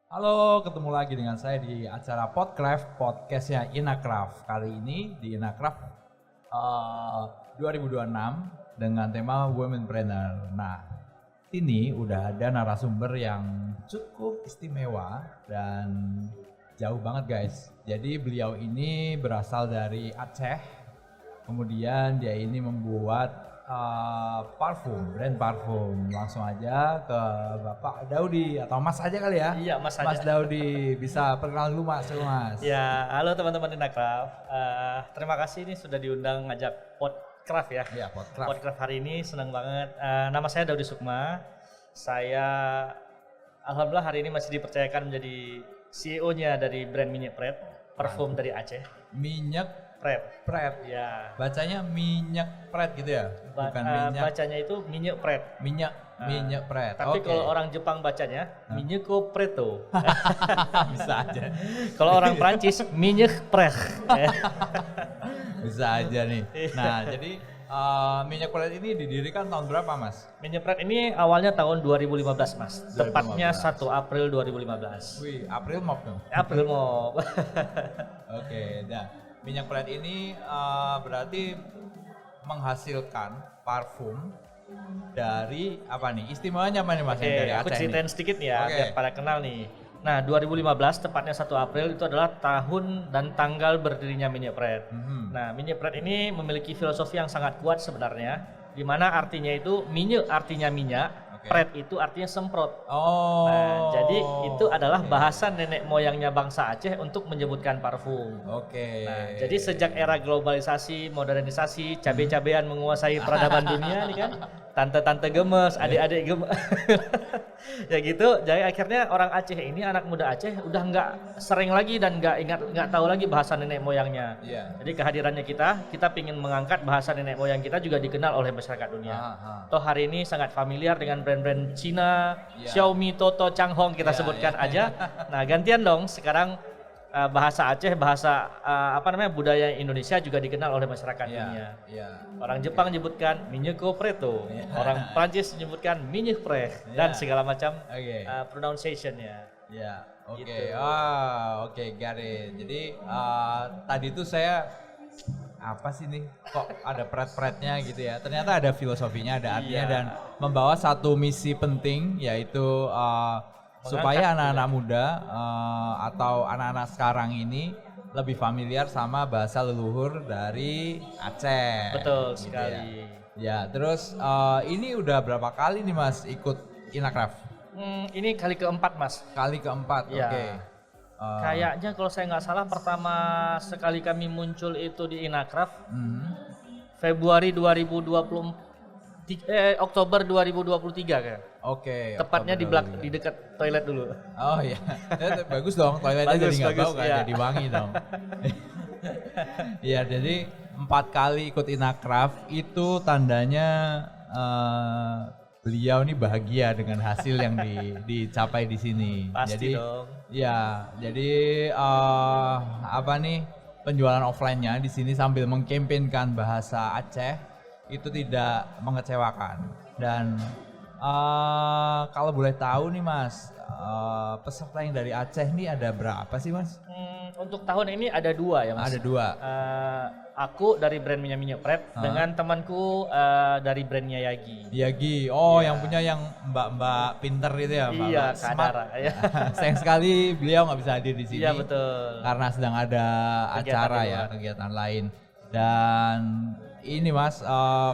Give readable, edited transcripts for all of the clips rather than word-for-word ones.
Halo, ketemu lagi dengan saya di acara Podcraft, podcastnya Inacraft. Kali ini di Inacraft 2026 dengan tema Womenpreneur. Nah, ini udah ada narasumber yang cukup istimewa dan jauh banget guys. Jadi beliau ini berasal dari Aceh, kemudian dia ini membuat parfum, brand parfum. Langsung aja ke Bapak Daudi atau Mas aja kali ya. Iya, Mas aja. Mas Daudi, bisa perkenalan dulu Mas, Mas. Ya, halo teman-teman Inacraft. Terima kasih ini sudah diundang ngajak Podcraft ya. Iya, Podcraft. Podcraft hari ini senang banget. Nama saya Daudi Sukma. Saya alhamdulillah hari ini masih dipercayakan menjadi CEO-nya dari brand Minyak Pret, parfum dari Aceh. Minyak Pret. Pret. Ya. Bacanya minyak Pret gitu ya? Bukan minyak. Bacanya itu Minyak Pret. Minyak Pret. Tapi Oke. kalau orang Jepang bacanya Minyako Preto. Bisa aja. Kalau orang Prancis Minyak Pret. Bisa aja nih. Nah, jadi Minyak Pret ini didirikan tahun berapa, Mas? Minyak Pret ini awalnya tahun 2015 Mas, 2015. tepatnya 1 April 2015. Wih, April Mop dong. April mau. Oke, nah Minyak Pret ini berarti menghasilkan parfum dari apa nih? Istimewanya apa nih Mas yang dari Aku Aceh ceritain nih? sedikit ya Oke. biar pada kenal nih. Nah, 2015 tepatnya 1 April itu adalah tahun dan tanggal berdirinya Minyak Pret. Mhm. Nah, Minyak Pret ini memiliki filosofi yang sangat kuat sebenarnya, di mana artinya itu minyak artinya minyak, Oke. Pret itu artinya semprot. Oh. Nah, jadi itu adalah oke. bahasa nenek moyangnya bangsa Aceh untuk menyebutkan parfum. Oke. Nah, jadi sejak era globalisasi, modernisasi, cabe-cabean menguasai peradaban dunia nih kan, tante-tante gemes, adik-adik gemes, ya gitu. Jadi akhirnya orang Aceh ini, anak muda Aceh, udah nggak sering lagi dan nggak tahu lagi bahasa nenek moyangnya. Iya. Jadi kehadirannya kita pingin mengangkat bahasa nenek moyang kita juga dikenal oleh masyarakat dunia. Aha. Toh hari ini sangat familiar dengan brand-brand Cina, Iya. Xiaomi, Toto, Changhong kita Iya, sebutkan iya. aja. Nah, gantian dong sekarang bahasa Aceh, bahasa budaya Indonesia juga dikenal oleh masyarakat Iya. dunia. Iya. Orang Jepang menyebutkan Minyako Preto, Iya. orang Prancis menyebutkan Minyak Pret dan Iya. segala macam Oke. pronunciation-nya. Ya, oke. Gitu. Oke, got it. Jadi tadi tuh saya apa sih nih? Kok ada pret-pretnya gitu ya? Ternyata ada filosofinya, ada artinya Iya. dan membawa satu misi penting yaitu supaya anak-anak muda atau anak-anak sekarang ini lebih familiar sama bahasa leluhur dari Aceh. Betul gitu sekali. Ya, terus ini udah berapa kali nih Mas ikut Inacraft? Ini kali keempat, Mas. Kali keempat, Iya. oke. Kayaknya kalau saya nggak salah pertama sekali kami muncul itu di Inacraft Februari 2020, Oktober 2023 kan. Oke. Tepatnya di Oktober 2023. di dekat toilet dulu. Oh iya, bagus dong toiletnya Bagus, jadi nggak bagus, bau kan, iya. jadi wangi dong. Iya, jadi 4 kali ikut Inacraft itu tandanya beliau nih bahagia dengan hasil yang dicapai di sini. Pasti Jadi, dong. ya, jadi apa nih penjualan offline-nya di sini sambil mengkampanyekan bahasa Aceh itu tidak mengecewakan dan kalau boleh tahu nih Mas, peserta yang dari Aceh nih ada berapa sih Mas? Untuk tahun ini ada 2 ya, Mas. Ada 2. Aku dari brand Minyak Pret dengan temanku dari brandnya Yagi. Yagi, yang punya yang mbak-mbak pinter itu ya, mbak Iya, smart. Kadara. Ya. Sayang sekali beliau nggak bisa hadir di sini. Iya, betul. Karena sedang ada Kegiatan acara di ya, luar. kegiatan lain. Dan ini Mas,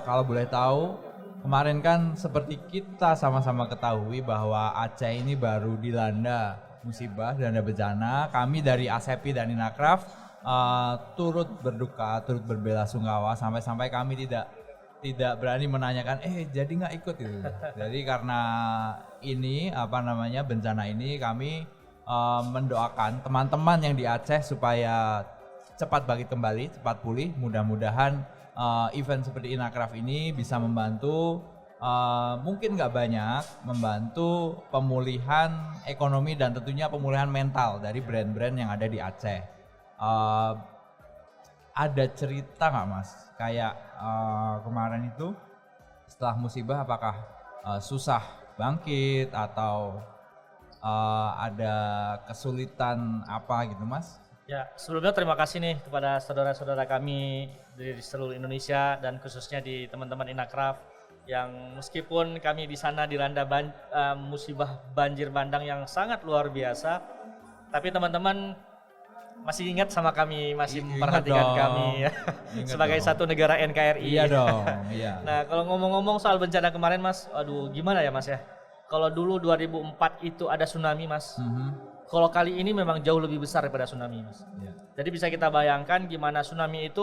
kalau boleh tahu, kemarin kan seperti kita sama-sama ketahui bahwa Aceh ini baru dilanda musibah, dilanda bencana. Kami dari ASEPI dan Inacraft turut berduka, turut berbelasungkawa sampai-sampai kami tidak berani menanyakan jadi nggak ikut itu. Jadi karena ini bencana ini kami mendoakan teman-teman yang di Aceh supaya cepat bangkit kembali, cepat pulih. Mudah-mudahan event seperti Inacraft ini bisa membantu mungkin nggak banyak membantu pemulihan ekonomi dan tentunya pemulihan mental dari brand-brand yang ada di Aceh. Ada cerita nggak Mas? Kayak kemarin itu setelah musibah apakah susah bangkit atau ada kesulitan apa gitu Mas? Ya, sebelumnya terima kasih nih kepada saudara-saudara kami di seluruh Indonesia dan khususnya di teman-teman Inakraf yang meskipun kami di sana dilanda musibah banjir bandang yang sangat luar biasa, tapi teman-teman masih ingat sama kami, masih memperhatikan kami ya, sebagai satu negara NKRI. Iya dong, iya. Nah, kalau ngomong-ngomong soal bencana kemarin Mas, aduh gimana ya Mas ya? Kalau dulu 2004 itu ada tsunami Mas. Kalau kali ini memang jauh lebih besar daripada tsunami Mas. Iya. Jadi bisa kita bayangkan gimana tsunami itu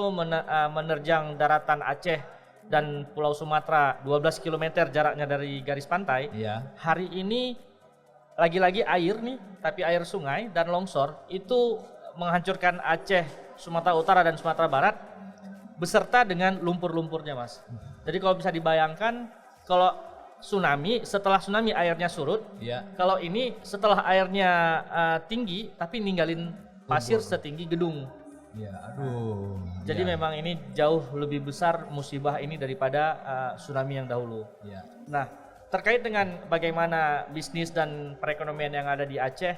menerjang daratan Aceh dan Pulau Sumatera 12 km jaraknya dari garis pantai. Iya. Hari ini lagi-lagi air nih, tapi air sungai dan longsor itu menghancurkan Aceh, Sumatera Utara dan Sumatera Barat beserta dengan lumpur-lumpurnya Mas. Jadi kalau bisa dibayangkan kalau tsunami, setelah tsunami airnya surut. Iya. Kalau ini setelah airnya tinggi tapi ninggalin pasir setinggi gedung. Iya, aduh. Jadi memang ini jauh lebih besar musibah ini daripada tsunami yang dahulu. Iya. Nah, terkait dengan bagaimana bisnis dan perekonomian yang ada di Aceh,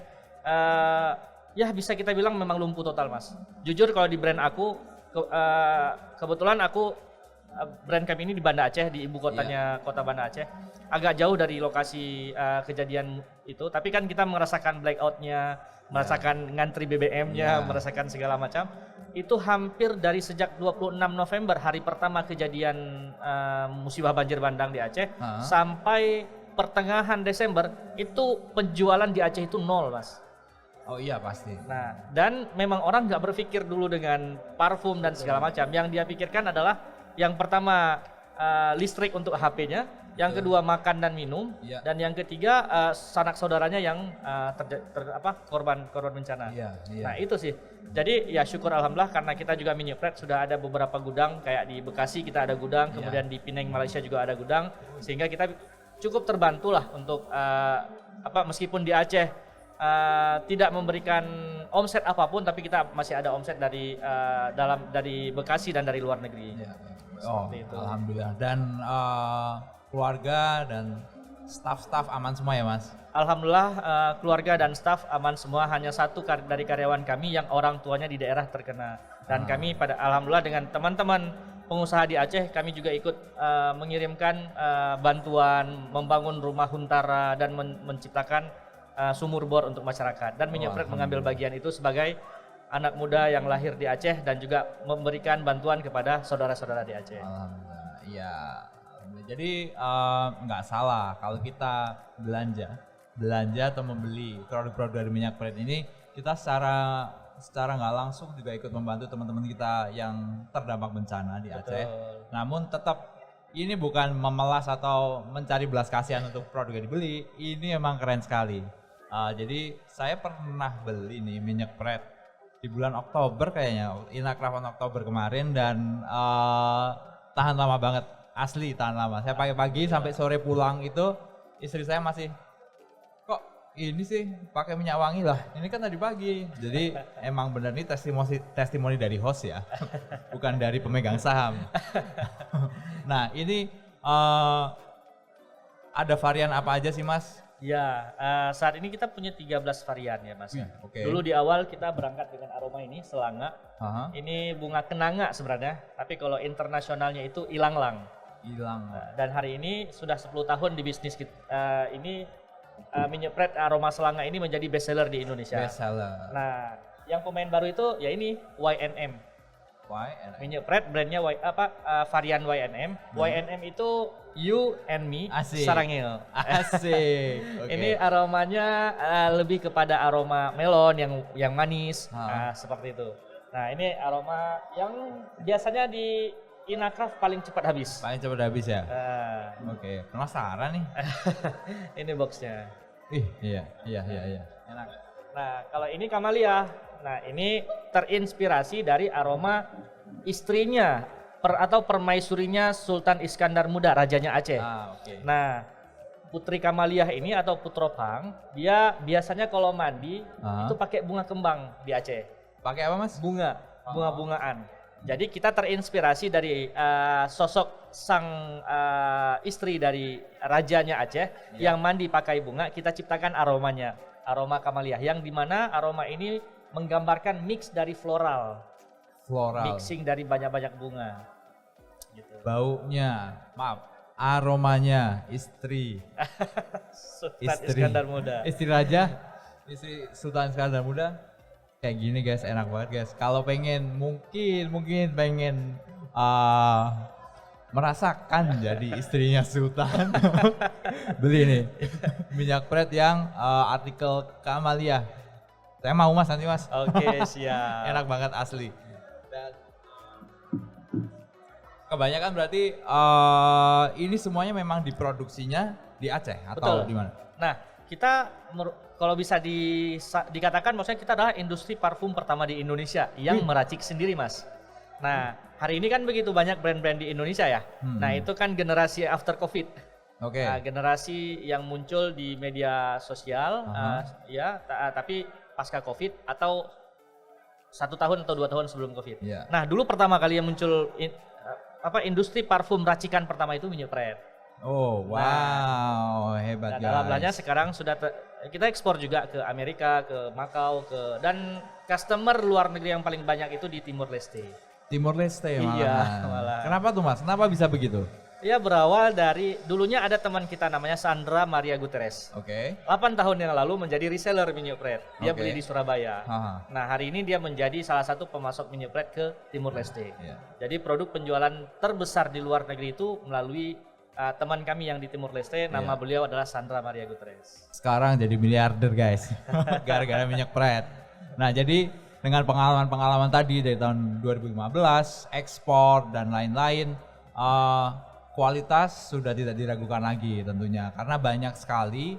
ya bisa kita bilang memang lumpuh total Mas. Jujur kalau di brand aku, kebetulan aku brand kami ini di Banda Aceh, di ibu kotanya kota Banda Aceh, agak jauh dari lokasi kejadian itu, tapi kan kita merasakan blackout-nya, merasakan ngantri BBM-nya, merasakan segala macam. Itu hampir dari sejak 26 November hari pertama kejadian musibah banjir bandang di Aceh sampai pertengahan Desember itu penjualan di Aceh itu nol Mas. Oh iya pasti. Nah, dan memang orang nggak berpikir dulu dengan parfum dan segala macam. Yang dia pikirkan adalah yang pertama listrik untuk HP-nya, yang kedua makan dan minum, dan yang ketiga sanak saudaranya yang korban bencana. Nah itu sih. Jadi ya syukur alhamdulillah karena kita juga Minyepret sudah ada beberapa gudang, kayak di Bekasi kita ada gudang, kemudian di Penang Malaysia juga ada gudang, sehingga kita cukup terbantu lah untuk meskipun di Aceh tidak memberikan omset apapun, tapi kita masih ada omset dari dari Bekasi dan dari luar negeri. Itu. Alhamdulillah. Dan keluarga dan staf-staf aman semua ya Mas? Alhamdulillah keluarga dan staf aman semua. Hanya satu dari karyawan kami yang orang tuanya di daerah terkena. Dan kami alhamdulillah dengan teman-teman pengusaha di Aceh, kami juga ikut mengirimkan bantuan, membangun rumah huntara dan menciptakan sumur bor untuk masyarakat. Dan Minyepret mengambil bagian itu sebagai anak muda yang lahir di Aceh dan juga memberikan bantuan kepada saudara-saudara di Aceh. Alhamdulillah. Iya. Jadi nggak salah kalau kita belanja atau membeli produk-produk dari Minyepret ini, kita secara nggak langsung juga ikut membantu teman-teman kita yang terdampak bencana di Aceh. Namun tetap ini bukan memelas atau mencari belas kasihan untuk produk yang dibeli. Ini emang keren sekali. Jadi saya pernah beli nih Minyepret di bulan Oktober kayaknya, Inakrafan Oktober kemarin, dan tahan lama banget, asli tahan lama. Saya pakai pagi sampai sore pulang itu istri saya masih, kok ini sih pakai minyak wangi lah, ini kan tadi pagi. Jadi emang bener nih testimoni dari host ya, bukan dari pemegang saham. Nah ini ada varian apa aja sih Mas? Ya, saat ini kita punya 13 varian ya Mas. Okay. Dulu di awal kita berangkat dengan aroma ini, selanga. Ini bunga kenanga sebenarnya, tapi kalau internasionalnya itu ilanglang. Dan hari ini sudah 10 tahun di bisnis kita, ini Minyepret aroma selanga ini menjadi best seller di Indonesia. Best seller. Nah, yang pemain baru itu ya ini YNM. Minyepret brandnya varian YNM. YNM itu You and Me Sarangil. Asik. Okay. Ini aromanya lebih kepada aroma melon yang manis, seperti itu. Nah ini aroma yang biasanya di Inakraf paling cepat habis. Paling cepat habis ya. Oke. Penasaran nih. Ini boxnya. Iya. Enak. Nah kalau ini Kamalia. Nah ini terinspirasi dari aroma istrinya atau permaisurinya Sultan Iskandar Muda, rajanya Aceh. Okay. Nah, Putri Kamaliah ini atau Putropang, dia biasanya kalau mandi itu pakai bunga kembang di Aceh. Pakai apa Mas? Bunga-bungaan. Jadi kita terinspirasi dari sosok sang istri dari rajanya Aceh yang mandi pakai bunga, kita ciptakan aromanya. aroma camellia, yang dimana aroma ini menggambarkan mix dari floral, mixing dari banyak-banyak bunga. Gitu. Baunya, aromanya istri Sultan Iskandar Muda. Istri raja, istri Sultan Iskandar Muda. Kayak gini guys, enak banget guys. Kalau pengen mungkin pengen merasakan jadi istrinya Sultan, beli nih minyak pret yang artikel Camellia. Saya mau mas nanti mas. Oke, siap. Enak banget asli. Dan kebanyakan berarti ini semuanya memang diproduksinya di Aceh atau di mana? Nah, kita kalau bisa dikatakan maksudnya kita adalah industri parfum pertama di Indonesia yang meracik sendiri, Mas. Nah, hari ini kan begitu banyak brand-brand di Indonesia ya. Nah, itu kan generasi after Covid. Oke. Nah, generasi yang muncul di media sosial, tapi pasca Covid atau 1 tahun atau 2 tahun sebelum Covid. Yeah. Nah, dulu pertama kali yang muncul industri parfum racikan pertama itu Minyak Pret. Oh, wow, hebat guys. Alhamdulillah sekarang sudah kita ekspor juga ke Amerika, ke Makau, dan customer luar negeri yang paling banyak itu di Timur Leste. Timur Leste malah. Iya, malah. Kenapa tuh mas? Kenapa bisa begitu? Ya berawal dari dulunya ada teman kita namanya Sandra Maria Guterres. Oke. 8 tahun yang lalu menjadi reseller Minyak Pret. Dia beli di Surabaya. Aha. Nah, hari ini dia menjadi salah satu pemasok Minyak Pret ke Timur Leste. Yeah. Jadi produk penjualan terbesar di luar negeri itu melalui teman kami yang di Timur Leste, nama beliau adalah Sandra Maria Guterres. Sekarang jadi miliarder guys, gara-gara Minyak Pret. Nah jadi dengan pengalaman-pengalaman tadi dari tahun 2015, ekspor dan lain-lain, kualitas sudah tidak diragukan lagi tentunya. Karena banyak sekali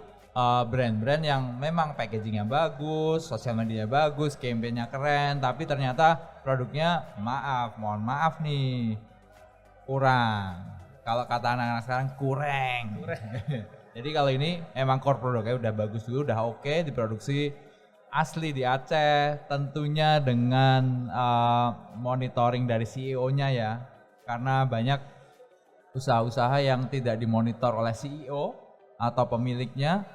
brand-brand yang memang packagingnya bagus, sosial medianya bagus, campaign-nya keren, tapi ternyata produknya mohon maaf nih, kurang. Kalau kata anak-anak sekarang kurang. Jadi kalau ini emang core produknya udah bagus dulu, udah oke, diproduksi asli di Aceh, tentunya dengan monitoring dari CEO-nya ya. Karena banyak usaha-usaha yang tidak dimonitor oleh CEO atau pemiliknya,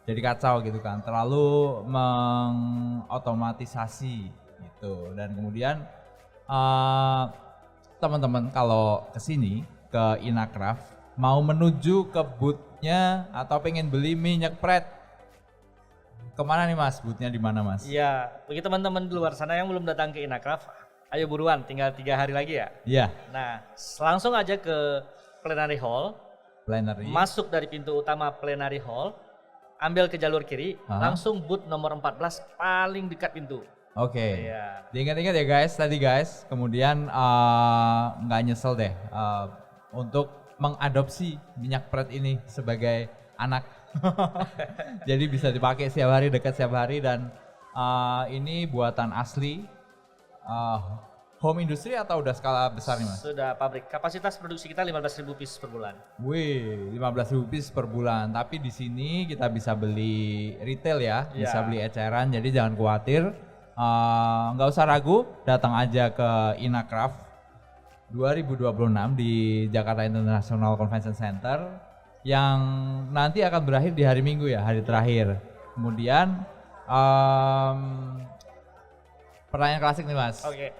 jadi kacau gitu kan. Terlalu mengotomatisasi gitu. Dan kemudian teman-teman kalau kesini ke Inacraft mau menuju ke booth-nya atau pengen beli Minyak Pret, kemana nih mas? Booth-nya di mana mas? Iya, bagi teman-teman di luar sana yang belum datang ke Inacraft, ayo buruan, tinggal 3 hari lagi ya. Iya. Nah, langsung aja ke Plenary Hall. Plenary. Masuk dari pintu utama Plenary Hall, ambil ke jalur kiri, langsung booth nomor 14 paling dekat pintu. Oke. Iya. Diingat-ingat ya guys, tadi guys, kemudian nggak nyesel deh untuk mengadopsi Minyak Pret ini sebagai anak. Jadi bisa dipakai setiap hari, dekat setiap hari, dan ini buatan asli home industry atau udah skala besar nih mas? Sudah pabrik. Kapasitas produksi kita 15.000 piece per bulan. Wih, 15.000 piece per bulan. Tapi di sini kita bisa beli retail ya, bisa beli eceran. Jadi jangan khawatir, nggak usah ragu, datang aja ke Inacraft 2026 di Jakarta International Convention Center yang nanti akan berakhir di hari Minggu ya, hari terakhir. Kemudian pertanyaan klasik nih mas. Oke.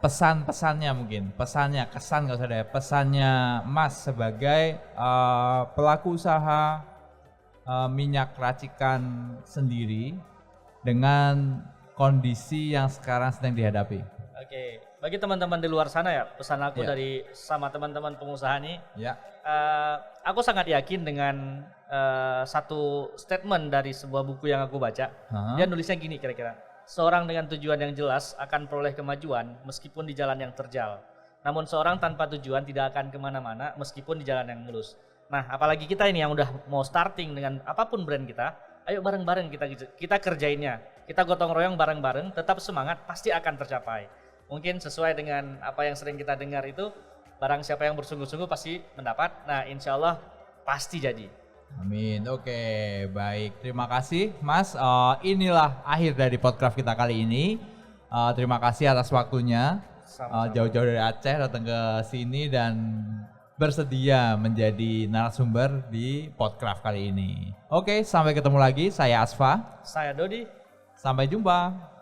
Pesan-pesannya mungkin, kesan nggak usah deh, pesannya mas sebagai pelaku usaha minyak racikan sendiri dengan kondisi yang sekarang sedang dihadapi. Oke. Bagi teman-teman di luar sana ya, pesan aku dari sama teman-teman pengusaha nih, aku sangat yakin dengan satu statement dari sebuah buku yang aku baca. Dia nulisnya gini kira-kira, seorang dengan tujuan yang jelas akan peroleh kemajuan meskipun di jalan yang terjal. Namun seorang tanpa tujuan tidak akan kemana-mana meskipun di jalan yang mulus. Nah, apalagi kita ini yang udah mau starting dengan apapun brand kita, ayo bareng-bareng kita kerjainnya. Kita gotong royong bareng-bareng, tetap semangat, pasti akan tercapai. Mungkin sesuai dengan apa yang sering kita dengar itu, barang siapa yang bersungguh-sungguh pasti mendapat. Nah, insya Allah pasti jadi. Amin. Oke, baik. Terima kasih Mas. Inilah akhir dari podcast kita kali ini. Terima kasih atas waktunya. Jauh-jauh dari Aceh datang ke sini dan bersedia menjadi narasumber di Podcraft kali ini. Oke, sampai ketemu lagi. Saya Asfa. Saya Dodi. Sampai jumpa.